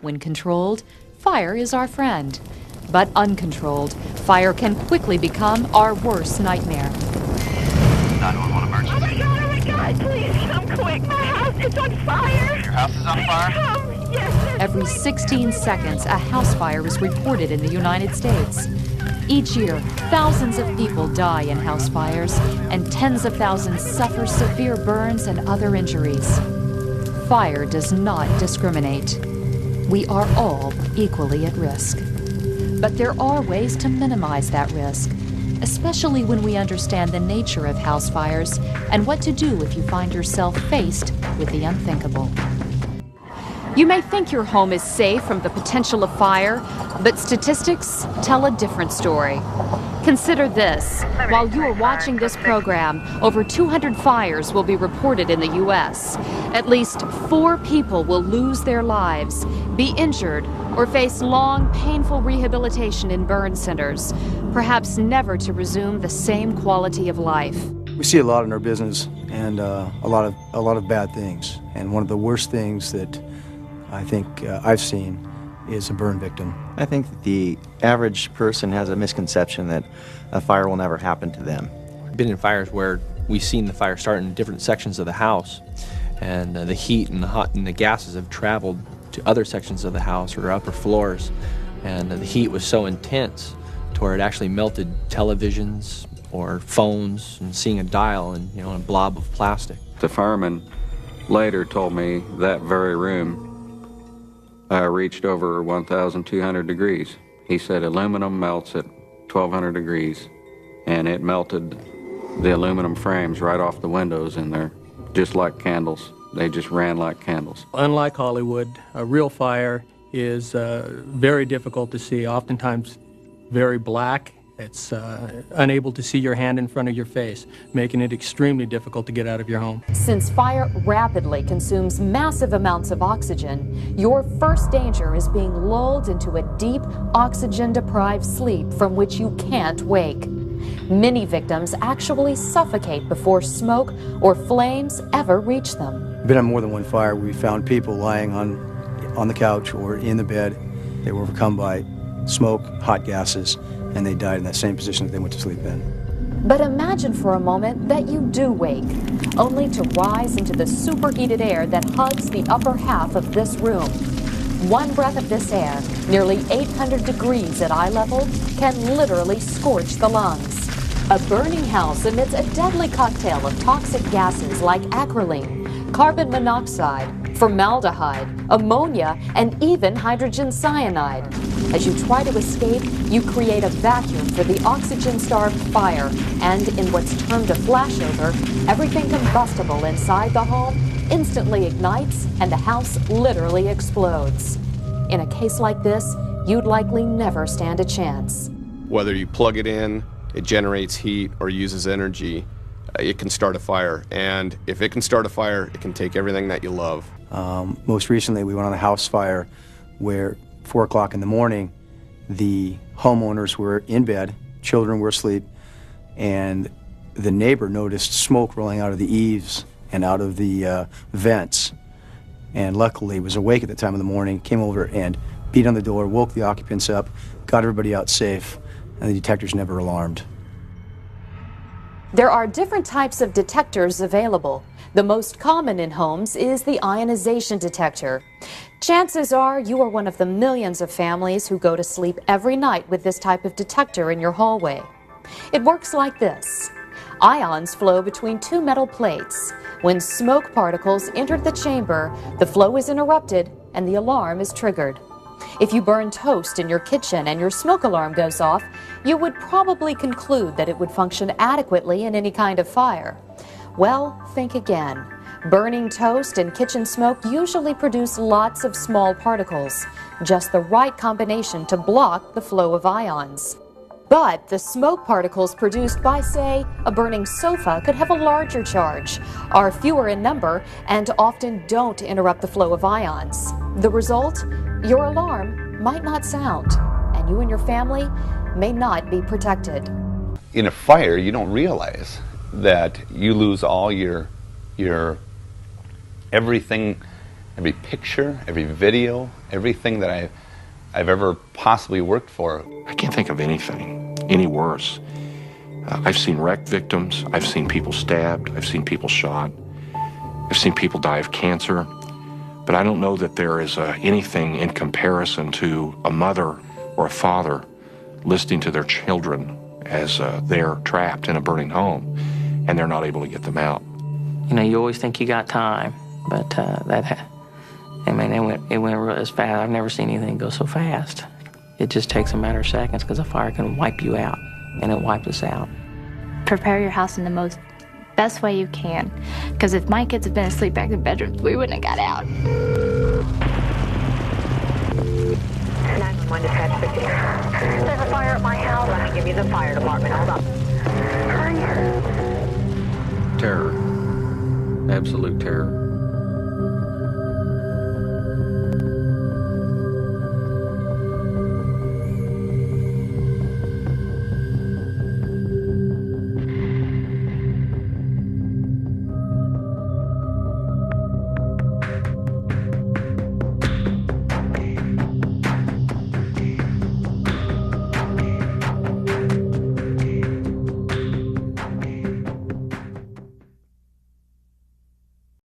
When controlled, fire is our friend. But uncontrolled, fire can quickly become our worst nightmare. 911 emergency. Oh my God, please come quick. My house is on fire. Your house is on fire? Come, yes. Every 16 seconds, a house fire is reported in the United States. Each year, thousands of people die in house fires, and tens of thousands suffer severe burns and other injuries. Fire does not discriminate. We are all equally at risk. But there are ways to minimize that risk, especially when we understand the nature of house fires and what to do if you find yourself faced with the unthinkable. You may think your home is safe from the potential of fire, but statistics tell a different story. Consider this. While you are watching this program, over 200 fires will be reported in the U.S. At least 4 people will lose their lives, be injured, or face long, painful rehabilitation in burn centers, perhaps never to resume the same quality of life. We see a lot in our business, and a lot of bad things. And one of the worst things that I think I've seen is a burn victim. I think that the average person has a misconception that a fire will never happen to them. I've been in fires where we've seen the fire start in different sections of the house, and the heat and the gases have traveled to other sections of the house or upper floors, and the heat was so intense to where it actually melted televisions or phones, and seeing a dial and in a blob of plastic. The fireman later told me that very room reached over 1,200 degrees. He said aluminum melts at 1,200 degrees, and it melted the aluminum frames right off the windows in there, just like candles. They just ran like candles. Unlike Hollywood, a real fire is very difficult to see, oftentimes very black. It's unable to see your hand in front of your face, making it extremely difficult to get out of your home. Since fire rapidly consumes massive amounts of oxygen, your first danger is being lulled into a deep, oxygen-deprived sleep from which you can't wake. Many victims actually suffocate before smoke or flames ever reach them. I've been on more than one fire where we found people lying on the couch or in the bed. They were overcome by smoke, hot gases, and they died in that same position that they went to sleep in. But imagine for a moment that you do wake, only to rise into the superheated air that hugs the upper half of this room. One breath of this air, nearly 800 degrees at eye level, can literally scorch the lungs. A burning house emits a deadly cocktail of toxic gases like acrolein, carbon monoxide, formaldehyde, ammonia, and even hydrogen cyanide. As you try to escape, you create a vacuum for the oxygen-starved fire, and in what's termed a flashover, everything combustible inside the home instantly ignites and the house literally explodes. In a case like this, you'd likely never stand a chance. Whether you plug it in, it generates heat, or uses energy, it can start a fire. And if it can start a fire, it can take everything that you love. Most recently, we went on a house fire where 4 o'clock in the morning, the homeowners were in bed, children were asleep, and the neighbor noticed smoke rolling out of the eaves and out of the vents. And luckily, was awake at the time of the morning, came over and beat on the door, woke the occupants up, got everybody out safe, and the detectors never alarmed. There are different types of detectors available. The most common in homes is the ionization detector. Chances are you are one of the millions of families who go to sleep every night with this type of detector in your hallway. It works like this. Ions flow between 2 metal plates. When smoke particles enter the chamber, the flow is interrupted and the alarm is triggered. If you burn toast in your kitchen and your smoke alarm goes off, you would probably conclude that it would function adequately in any kind of fire. Well, think again. Burning toast and kitchen smoke usually produce lots of small particles, just the right combination to block the flow of ions. But the smoke particles produced by, say, a burning sofa could have a larger charge, are fewer in number, and often don't interrupt the flow of ions. The result? Your alarm might not sound, and you and your family may not be protected. In a fire, you don't realize that you lose all your everything every picture, every video, everything that I've ever possibly worked for. I can't think of anything any worse. I've seen wreck victims, I've seen people stabbed, I've seen people shot, I've seen people die of cancer, but I don't know that there is anything in comparison to a mother or a father listening to their children as they're trapped in a burning home and they're not able to get them out. You know, you always think you got time, but it went real as fast. I've never seen anything go so fast. It just takes a matter of seconds because a fire can wipe you out, and it wiped us out. Prepare your house in the best way you can, because if my kids had been asleep back in the bedrooms, we wouldn't have got out. 911 dispatch 50. There's a fire at my house. Let me give you the fire department.